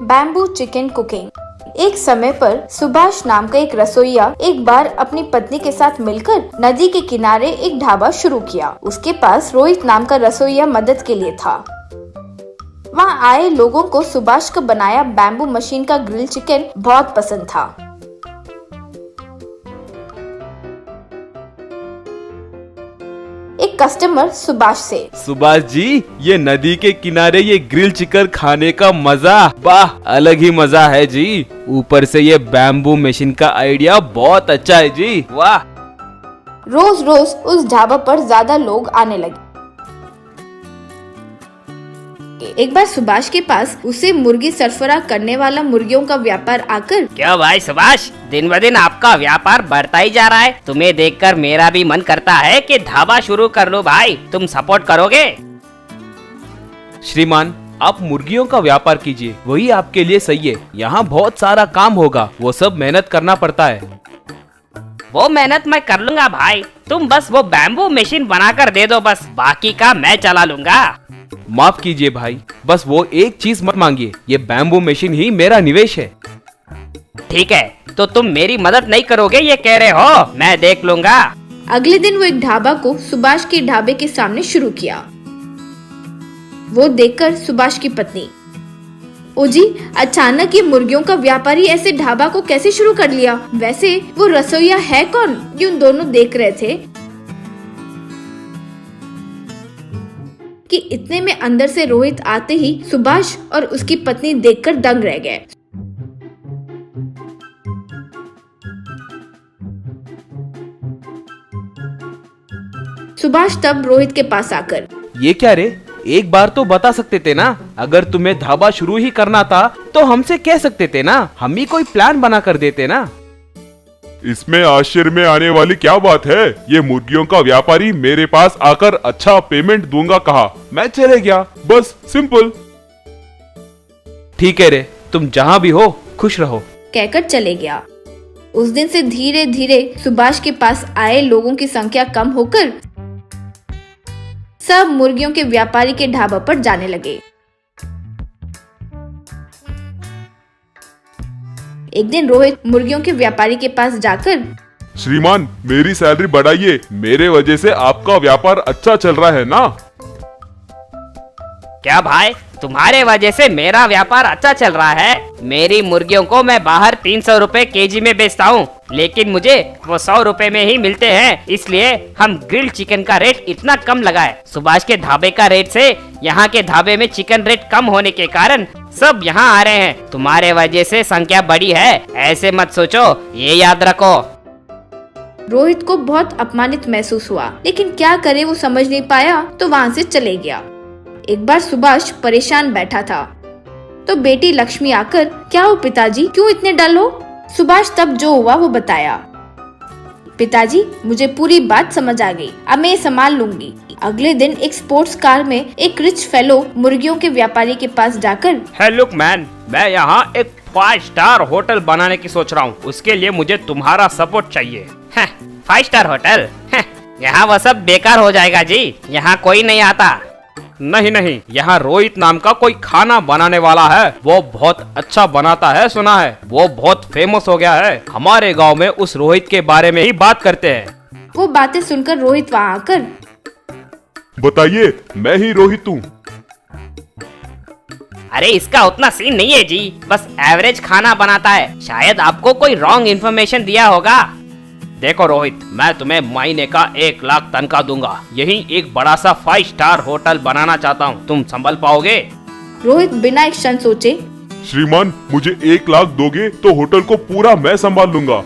Bamboo chicken cooking. एक समय पर सुभाष नाम का एक रसोइया एक बार अपनी पत्नी के साथ मिलकर नदी के किनारे एक ढाबा शुरू किया। उसके पास रोहित नाम का रसोइया मदद के लिए था। वहाँ आए लोगों को सुभाष का बनाया बैम्बू मशीन का ग्रिल चिकन बहुत पसंद था। एक कस्टमर सुभाष से, सुभाष जी, ये नदी के किनारे ये ग्रिल चिकन खाने का मजा, वाह, अलग ही मजा है जी। ऊपर से ये बैम्बू मशीन का आइडिया बहुत अच्छा है जी, वाह। रोज रोज उस ढाबा पर ज्यादा लोग आने लगे। एक बार सुभाष के पास उसे मुर्गी सरफराह करने वाला मुर्गियों का व्यापार आकर, क्यों भाई सुभाष, दिन ब दिन आपका व्यापार बढ़ता ही जा रहा है। तुम्हें देखकर मेरा भी मन करता है कि ढाबा शुरू कर लो भाई, तुम सपोर्ट करोगे? श्रीमान, आप मुर्गियों का व्यापार कीजिए, वही आपके लिए सही है। यहाँ बहुत सारा काम होगा, वो सब मेहनत करना पड़ता है। वो मेहनत मैं कर लूंगा भाई, तुम बस वो बैम्बू मशीन बनाकर दे दो, बस बाकी का मैं चला लूंगा। माफ कीजिए भाई, बस वो एक चीज मत मांगिए, ये बैम्बू मशीन ही मेरा निवेश है। ठीक है, तो तुम मेरी मदद नहीं करोगे ये कह रहे हो, मैं देख लूंगा। अगले दिन वो एक ढाबा को सुभाष के ढाबे के सामने शुरू किया। वो देखकर सुभाष की पत्नी, ओ जी, अचानक ये मुर्गियों का व्यापारी ऐसे ढाबा को कैसे शुरू कर लिया? वैसे वो रसोइया है कौन? ये उन दोनों देख रहे थे कि इतने में अंदर से रोहित आते ही सुभाष और उसकी पत्नी देखकर दंग रह गए। सुभाष तब रोहित के पास आकर, ये क्या रे, एक बार तो बता सकते थे ना। अगर तुम्हें ढाबा शुरू ही करना था तो हमसे कह सकते थे ना, हम ही कोई प्लान बना कर देते ना। इसमें आश्चर्य में आने वाली क्या बात है? ये मुर्गियों का व्यापारी मेरे पास आकर अच्छा पेमेंट दूंगा कहा, मैं चले गया, बस सिंपल। ठीक है रे, तुम जहाँ भी हो खुश रहो, कहकर चले गया। उस दिन से धीरे धीरे सुभाष के पास आए लोगों की संख्या कम होकर सब मुर्गियों के व्यापारी के ढाबा पर जाने लगे। एक दिन रोहित मुर्गियों के व्यापारी के पास जाकर, श्रीमान, मेरी सैलरी बढ़ाइए, मेरे वजह से आपका व्यापार अच्छा चल रहा है ना। क्या भाई, तुम्हारे वजह से मेरा व्यापार अच्छा चल रहा है? मेरी मुर्गियों को मैं बाहर 300 रुपए केजी में बेचता हूँ, लेकिन मुझे वो 100 रुपए में ही मिलते हैं, इसलिए हम ग्रिल चिकन का रेट इतना कम लगाए। सुभाष के ढाबे का रेट से यहाँ के ढाबे में चिकन रेट कम होने के कारण सब यहाँ आ रहे हैं। तुम्हारे वजह से संख्या बढ़ी है, ऐसे मत सोचो, ये याद रखो। रोहित को बहुत अपमानित महसूस हुआ, लेकिन क्या करे, वो समझ नहीं पाया तो वहाँ से चले गया। एक बार सुभाष परेशान बैठा था तो बेटी लक्ष्मी आकर, क्या हो पिताजी, क्यों इतने डल हो? सुभाष तब जो हुआ वो बताया। पिताजी, मुझे पूरी बात समझ आ गई, अब मैं ये संभाल लूंगी। अगले दिन एक स्पोर्ट्स कार में एक रिच फेलो मुर्गियों के व्यापारी के पास जाकर, हे लुक मैन, मैं यहाँ एक 5 स्टार होटल बनाने की सोच रहा हूँ, उसके लिए मुझे तुम्हारा सपोर्ट चाहिए। 5 स्टार होटल? यहाँ वो सब बेकार हो जाएगा जी, यहाँ कोई नहीं आता। नहीं, यहाँ रोहित नाम का कोई खाना बनाने वाला है, वो बहुत अच्छा बनाता है, सुना है, वो बहुत फेमस हो गया है। हमारे गांव में उस रोहित के बारे में ही बात करते हैं। वो बातें सुनकर रोहित वहाँ आकर, बताइए, मैं ही रोहित हूँ। अरे इसका उतना सीन नहीं है जी, बस एवरेज खाना बनाता है, शायद आपको कोई रॉन्ग इन्फॉर्मेशन दिया होगा। देखो रोहित, मैं तुम्हें महीने का 1 लाख तनख्वाह दूंगा, यही एक बड़ा सा 5 स्टार होटल बनाना चाहता हूँ, तुम संभल पाओगे? रोहित बिना एक क्षण सोचे, श्रीमान, मुझे 1 लाख दोगे तो होटल को पूरा मैं संभाल लूंगा।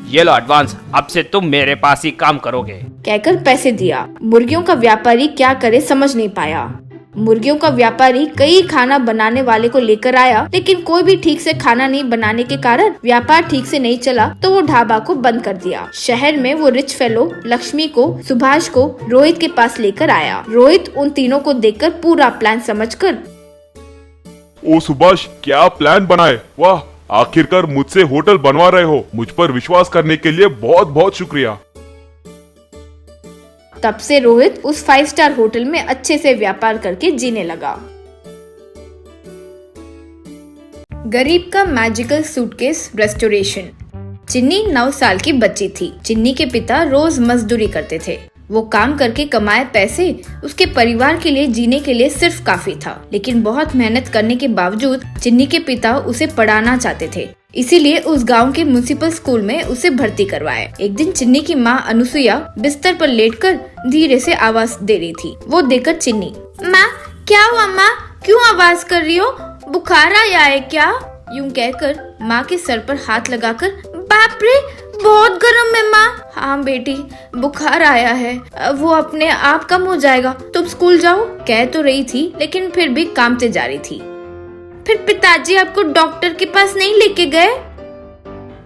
ये लो एडवांस, अब से तुम मेरे पास ही काम करोगे, कहकर पैसे दिया। मुर्गियों का व्यापारी क्या करे समझ नहीं पाया। मुर्गियों का व्यापारी कई खाना बनाने वाले को लेकर आया, लेकिन कोई भी ठीक से खाना नहीं बनाने के कारण व्यापार ठीक से नहीं चला, तो वो ढाबा को बंद कर दिया। शहर में वो रिच फेलो लक्ष्मी को, सुभाष को रोहित के पास लेकर आया। रोहित उन तीनों को देखकर पूरा प्लान समझकर, ओ सुभाष, क्या प्लान बनाए, वाह, आखिरकार मुझसे होटल बनवा रहे हो, मुझ पर विश्वास करने के लिए बहुत बहुत शुक्रिया। तब से रोहित उस 5 स्टार होटल में अच्छे से व्यापार करके जीने लगा। गरीब का मैजिकल सूटकेस रेस्टोरेशन। चिन्नी 9 साल की बच्ची थी। चिन्नी के पिता रोज मजदूरी करते थे। वो काम करके कमाए पैसे उसके परिवार के लिए जीने के लिए सिर्फ काफी था। लेकिन बहुत मेहनत करने के बावजूद चिन्नी के पिता उसे पढ़ाना चाहते थे, इसीलिए उस गांव के म्युनिसिपल स्कूल में उसे भर्ती करवाए। एक दिन चिन्नी की माँ अनुसुईया बिस्तर पर लेटकर धीरे से आवाज दे रही थी। वो देखकर चिन्नी, माँ क्या हुआ माँ, क्यों आवाज कर रही हो, बुखार आया है क्या? यूं कहकर माँ के सर पर हाथ लगाकर, बाप रे बहुत गर्म है माँ। हाँ बेटी बुखार आया है, वो अपने आप कम हो जाएगा, तुम स्कूल जाओ। कह तो रही थी लेकिन फिर भी काम से जा रही थी। फिर पिताजी आपको डॉक्टर के पास नहीं लेके गए?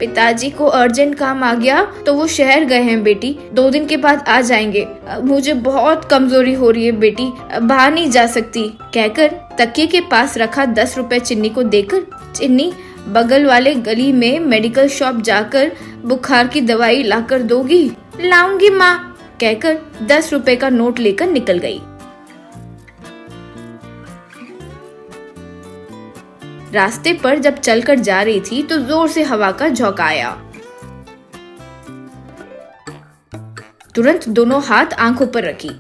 पिताजी को अर्जेंट काम आ गया तो वो शहर गए हैं बेटी, 2 दिन के बाद आ जाएंगे। मुझे बहुत कमजोरी हो रही है बेटी, बाहर नहीं जा सकती। कहकर तकिए के पास रखा 10 रुपए चिन्नी को देकर चिन्नी, बगल वाले गली में मेडिकल शॉप जाकर बुखार की दवाई लाकर दोगी? लाऊंगी माँ, कहकर 10 रुपए का नोट लेकर निकल गई। रास्ते पर जब चलकर जा रही थी तो जोर से हवा का झोंका आया। तुरंत दोनों हाथ आंखों पर रखी।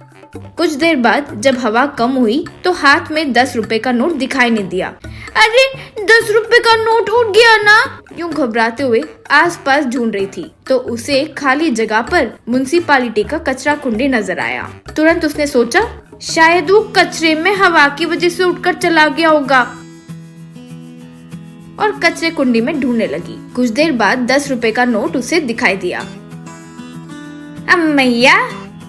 कुछ देर बाद जब हवा कम हुई तो हाथ में 10 रुपए का नोट दिखाई नहीं दिया। अरे 10 रुपए का नोट उठ गया ना। यूं घबराते हुए आसपास ढूंढ रही थी तो उसे खाली जगह पर म्युनिसिपालिटी का कचरा कुंडी नजर आया। तुरंत उसने सोचा शायद वो कचरे में हवा की वजह से उठकर चला गया होगा और कचरे कुंडी में ढूंढने लगी। कुछ देर बाद 10 रुपए का नोट उसे दिखाई दिया। अम्मैया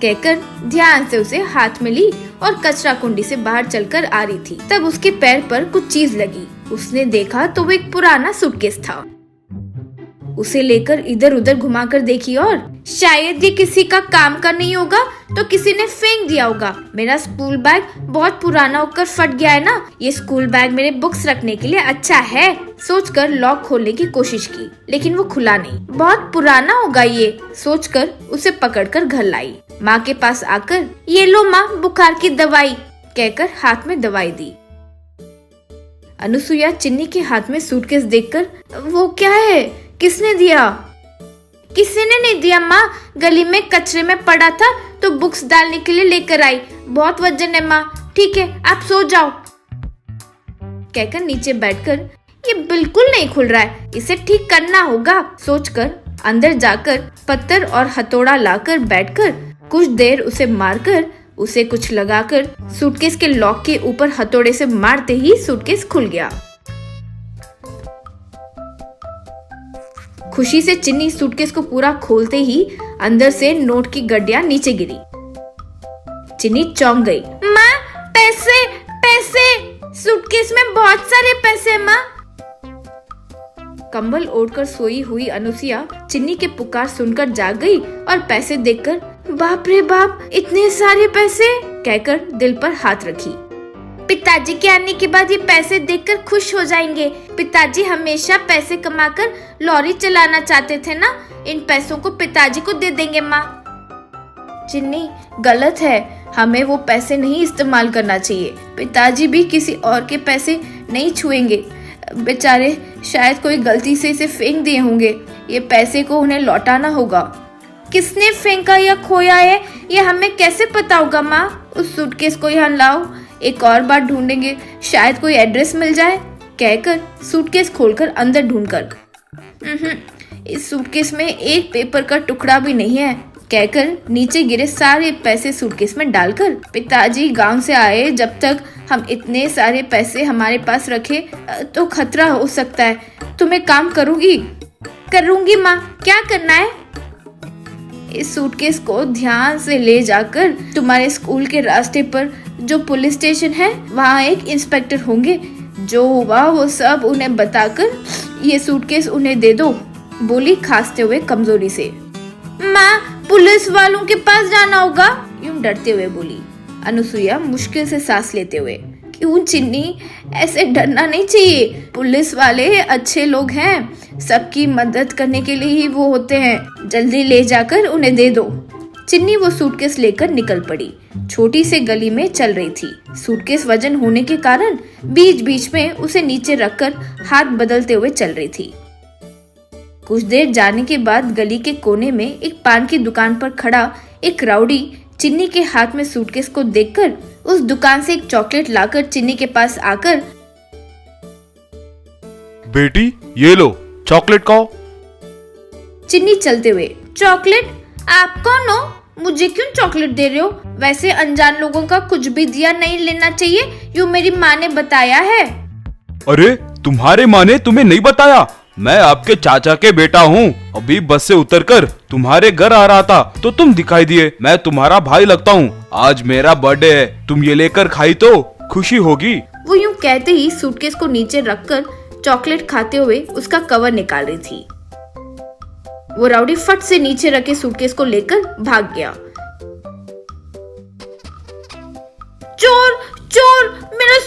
कहकर ध्यान से उसे हाथ में ली और कचरा कुंडी से बाहर चलकर आ रही थी। तब उसके पैर पर कुछ चीज लगी। उसने देखा तो वो एक पुराना सूटकेस था। उसे लेकर इधर उधर घुमाकर देखी और शायद ये किसी का काम का नहीं होगा तो किसी ने फेंक दिया होगा। मेरा स्कूल बैग बहुत पुराना होकर फट गया है ना, ये स्कूल बैग मेरे बुक्स रखने के लिए अच्छा है। सोचकर लॉक खोलने की कोशिश की लेकिन वो खुला नहीं। बहुत पुराना होगा ये सोचकर उसे पकड़कर घर लाई। माँ के पास आकर ये लो माँ बुखार की दवाई, कहकर हाथ में दवाई दी। अनुसुईया चिन्नी के हाथ में सूटकेस देखकर, वो क्या है, किसने दिया? किसी ने नहीं दिया माँ, गली में कचरे में पड़ा था तो बुक्स डालने के लिए लेकर आई। बहुत वजन है माँ, ठीक है आप सो जाओ, कहकर नीचे बैठकर ये बिल्कुल नहीं खुल रहा है, इसे ठीक करना होगा सोचकर अंदर जाकर पत्थर और हथौड़ा लाकर बैठकर कुछ देर उसे मारकर उसे कुछ लगाकर सूटकेस के लॉक के ऊपर हथौड़े से मारते ही सूटकेस खुल गया। खुशी से चिन्नी सूटकेस को पूरा खोलते ही अंदर से नोट की गड्डियां नीचे गिरी। चिन्नी चौंक गई। माँ पैसे पैसे, सूटकेस में बहुत सारे पैसे माँ। कंबल ओढ़कर सोई हुई अनुसुईया चिन्नी के पुकार सुनकर जाग गई और पैसे देखकर बाप रे बाप इतने सारे पैसे, कहकर दिल पर हाथ रखी। पिताजी के आने के बाद ये पैसे देखकर खुश हो जाएंगे। पिताजी हमेशा पैसे कमाकर लॉरी चलाना चाहते थे ना, इन पैसों को पिताजी को दे देंगे माँ। चिन्नी गलत है, हमें वो पैसे नहीं इस्तेमाल करना चाहिए। पिताजी भी किसी और के पैसे नहीं छुएंगे, बेचारे शायद कोई गलती से इसे फेंक दिए होंगे। ये पैसे को उन्हें लौटाना होगा। किसने फेंका या खोया है ये हमें कैसे पता होगा माँ? उस सूटकेस को यहाँ लाओ, एक और बार ढूंढेंगे, शायद कोई एड्रेस मिल जाए, कहकर सूटकेस खोलकर अंदर ढूंढकर इस सूटकेस में एक पेपर का टुकड़ा भी नहीं है, कहकर नीचे गिरे सारे पैसे सूटकेस में डालकर पिताजी गांव से आए, जब तक हम इतने सारे पैसे हमारे पास रखे तो खतरा हो सकता है। तुम्हें काम करूंगी माँ, क्या करना है? इस सूटकेस को ध्यान से ले जाकर तुम्हारे स्कूल के रास्ते पर जो पुलिस स्टेशन है वहाँ एक इंस्पेक्टर होंगे, जो हुआ वो सब उन्हें बताकर ये सूटकेस उन्हें दे दो, बोली खांसते हुए कमजोरी से। माँ पुलिस वालों के पास जाना होगा, यूं डरते हुए बोली अनुसुईया मुश्किल से सांस लेते हुए। क्यों चिन्नी, ऐसे डरना नहीं चाहिए, पुलिस वाले अच्छे लोग हैं, सबकी मदद करने के लिए ही वो होते हैं, जल्दी ले जाकर उन्हें दे दो, चिन्नी वो सूटकेस लेकर निकल पड़ी। छोटी सी गली में चल रही थी। सूटकेस वजन होने के कारण बीच बीच में उसे नीचे रखकर हाथ बदलते हुए चल रही थी। कुछ देर जाने के बाद गली के कोने में एक पान की दुकान पर खड़ा एक राउडी चिन्नी के हाथ में सूटकेस को देखकर उस दुकान से एक चॉकलेट लाकर चिन्नी के पास आकर, बेटी ये लो चॉकलेट खाओ। चिन्नी चलते हुए, चॉकलेट? आप कौन हो? मुझे क्यों चॉकलेट दे रहे हो? वैसे अनजान लोगों का कुछ भी दिया नहीं लेना चाहिए, यूँ मेरी माँ ने बताया है। अरे तुम्हारे माँ ने तुम्हें नहीं बताया? मैं आपके चाचा के बेटा हूँ। अभी बस से उतरकर तुम्हारे घर आ रहा था तो तुम दिखाई दिए। मैं तुम्हारा भाई लगता हूँ। आज मेरा बर्थडे है, तुम ये लेकर खाई तो खुशी होगी। वो यूँ कहते ही सूटकेस को नीचे रखकर चॉकलेट खाते हुए उसका कवर निकाल रही थी। वो राउडी फट से नीचे रखे सूटकेस को लेकर भाग गया। चोर चोर, मेरा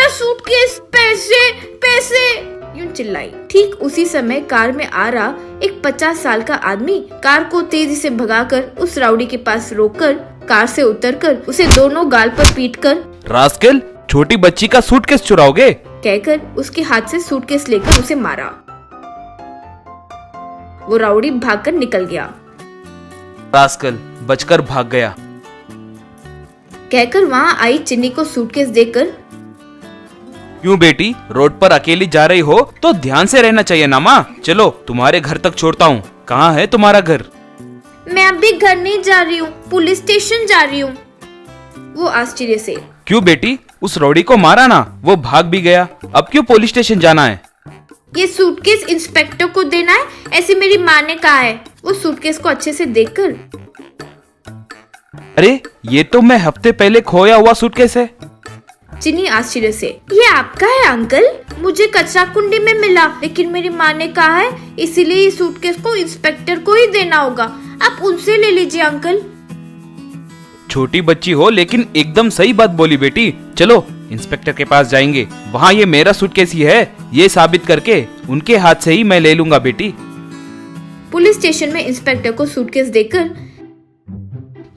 सूटकेस, पैसे पैसे, यूं चिल्लाई। ठीक उसी समय कार में आ रहा एक 50 साल का आदमी कार को तेजी से भगाकर उस राउडी के पास रोककर कार से उतरकर उसे दोनों गाल पर पीटकर, रास्केल, छोटी बच्ची का सूटकेस चुराओगे? कहकर उसके हाथ से सूटकेस लेकर उसे मारा। वो राउडी भागकर निकल गया। रास्केल बचकर भाग गया। कहकर वहाँ आई चिन्नी को सूटकेस देकर, क्यों बेटी, रोड पर अकेली जा रही हो तो ध्यान से रहना चाहिए ना माँ। चलो तुम्हारे घर तक छोड़ता हूँ। कहाँ है तुम्हारा घर? मैं अभी घर नहीं जा रही हूँ, पुलिस स्टेशन जा रही हूँ। वो आश्चर्य से, क्यों बेटी, उस रौडी को मारा ना, वो भाग भी गया, अब क्यों पुलिस स्टेशन जाना है? ये सूटकेस इंस्पेक्टर को देना है, ऐसे मेरी माँ ने कहा है। वो सूटकेस को अच्छे से देखकर, अरे ये तो मैं हफ्ते पहले खोया हुआ सूटकेस है। चिन्नी आश्चर्य से, ये आपका है अंकल? मुझे कचरा कुंडी में मिला, लेकिन मेरी माँ ने कहा है इसीलिए इस सूटकेस को इंस्पेक्टर को ही देना होगा। आप उनसे ले लीजिए अंकल। छोटी बच्ची हो लेकिन एकदम सही बात बोली बेटी। चलो इंस्पेक्टर के पास जाएंगे, वहाँ ये मेरा सूटकेस ही है, ये साबित करके उनके हाथ से ही मैं ले लूंगा बेटी। पुलिस स्टेशन में इंस्पेक्टर को सूटकेस देकर,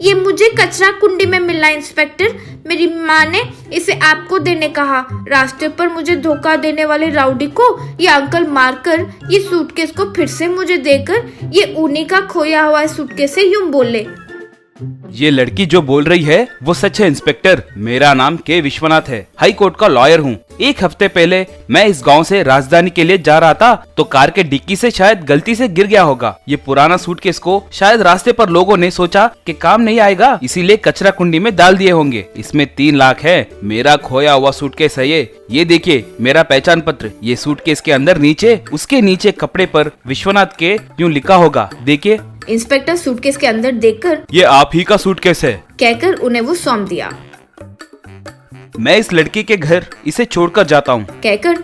ये मुझे कचरा कुंडी में मिला इंस्पेक्टर, मेरी माँ ने इसे आपको देने कहा। रास्ते पर मुझे धोखा देने वाले राउडी को ये अंकल मारकर ये सूटकेस को फिर से मुझे देकर ये उन्हीं का खोया हुआ सूटकेस है, यूं बोले। ये लड़की जो बोल रही है वो सच है इंस्पेक्टर। मेरा नाम के विश्वनाथ है, हाई कोर्ट का लॉयर हूँ। एक हफ्ते पहले मैं इस गांव से राजधानी के लिए जा रहा था तो कार के डिक्की से शायद गलती से गिर गया होगा। ये पुराना सूटकेस को शायद रास्ते पर लोगों ने सोचा कि काम नहीं आएगा, इसीलिए कचरा कुंडी में डाल दिए होंगे। इसमें 3 लाख है, मेरा खोया हुआ सूटकेस है ये देखिए मेरा पहचान पत्र। ये सूटकेस के अंदर नीचे, उसके नीचे कपड़े पर विश्वनाथ के यूं लिखा होगा, देखिए। इंस्पेक्टर सूटकेस के अंदर देखकर, ये आप ही का सूटकेस है, कहकर उन्हें वो सौंप दिया। मैं इस लड़की के घर इसे छोड़कर जाता हूँ, कहकर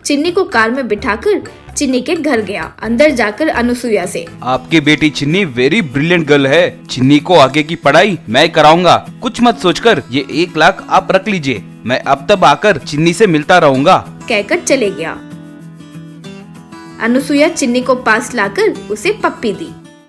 चिन्नी को कार में बिठाकर चिन्नी के घर गया। अंदर जाकर अनुसुईया से, आपकी बेटी चिन्नी वेरी ब्रिलियंट गर्ल है। चिन्नी को आगे की पढ़ाई मैं कराऊंगा, कुछ मत सोचकर ये 1 लाख आप रख लीजिए। मैं अब तब आकर चिन्नी से मिलता रहूंगा, कहकर चले गया। अनुसुईया चिन्नी को पास लाकर उसे पप्पी दी।